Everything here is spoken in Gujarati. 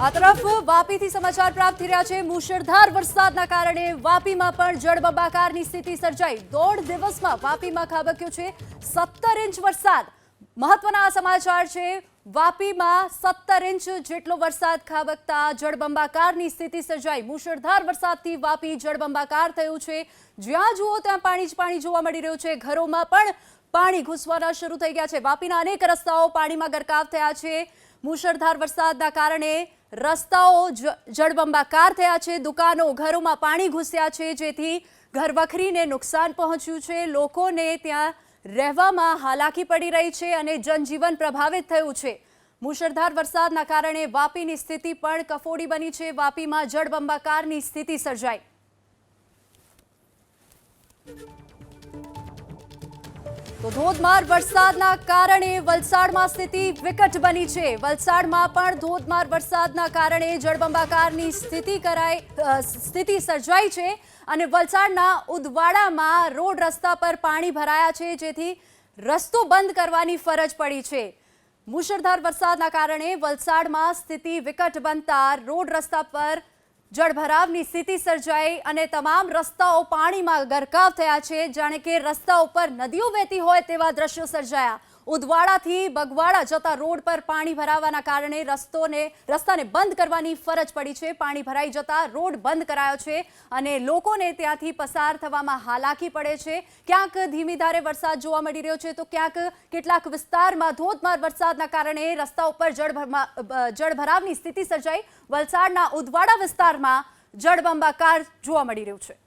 આ તરફ વાપીથી સમાચાર પ્રાપ્ત થઈ રહ્યા છે। મુશળધાર વરસાદના કારણે વાપીમાં પણ જળબંબાકારની સ્થિતિ સર્જાઈ। દોઢ દિવસમાં વાપીમાં ખાબક્યો છે 17 ઇંચ વરસાદ। મહત્વના આ સમાચાર છે। વાપીમાં 17 ઇંચ જેટલો વરસાદ ખાબકતા જળબંબાકારની સ્થિતિ સર્જાઈ। મુશળધાર વરસાદથી વાપી જળબંબાકાર થયું છે। જ્યાં જુઓ ત્યાં પાણી જ પાણી જોવા મળી રહ્યું છે। ઘરોમાં પણ પાણી ઘૂસવાના શરૂ થઈ ગયા છે। વાપીના અનેક રસ્તાઓ પાણીમાં ગરકાવ થયા છે। મુશળધાર વરસાદના કારણે રસ્તાઓ જળબંબાકાર થયા છે। દુકાનો ઘરોમાં પાણી ઘૂસ્યા છે, જેથી ઘરવખરીને નુકસાન પહોંચ્યું છે। લોકોને ત્યાં રહેવામાં હાલાકી પડી રહી છે અને જનજીવન પ્રભાવિત થયું છે। મુશળધાર વરસાદના કારણે વાપીની સ્થિતિ પણ કફોડી બની છે। વાપીમાં જળબંબાકારની સ્થિતિ સર્જાઈ। તો ધોધમાર વરસાદના કારણે વલસાડમાં સ્થિતિ વિકટ બની છે। વલસાડમાં પણ ધોધમાર વરસાદના કારણે જળબંબાકારની સ્થિતિ સર્જાઈ છે અને વલસાડના ઉદવાડામાં રોડ રસ્તા પર પાણી ભરાયા છે, જેથી રસ્તો બંધ કરવાની ફરજ પડી છે। મુશળધાર વરસાદના કારણે વલસાડમાં સ્થિતિ વિકટ બનતા રોડ રસ્તા પર જળભરાવની સ્થિતિ સર્જાઈ અને તમામ રસ્તાઓ પાણીમાં ગરકાવ થયા છે। જાણે કે રસ્તા ઉપર નદીઓ વહેતી હોય તેવા દ્રશ્યો સર્જાયા। ઉદવાડાથી બગવાડા જતા રોડ પર પાણી ભરાવાના કારણે રસ્તાને બંધ કરવાની ફરજ પડી છે। પાણી ભરાઈ જતા રોડ બંધ કરાયો છે અને લોકોને ત્યાંથી પસાર થવામાં હાલાકી પડે છે। ક્યાંક ધીમી ધારે વરસાદ જોવા મળી રહ્યો છે, તો ક્યાંક કેટલાક વિસ્તારમાં ધોધમાર વરસાદના કારણે રસ્તા ઉપર જળભરાવની સ્થિતિ સર્જાઈ। વલસાડના ઉદવાડા વિસ્તારમાં જળબંબાકાર જોવા મળી રહ્યું છે।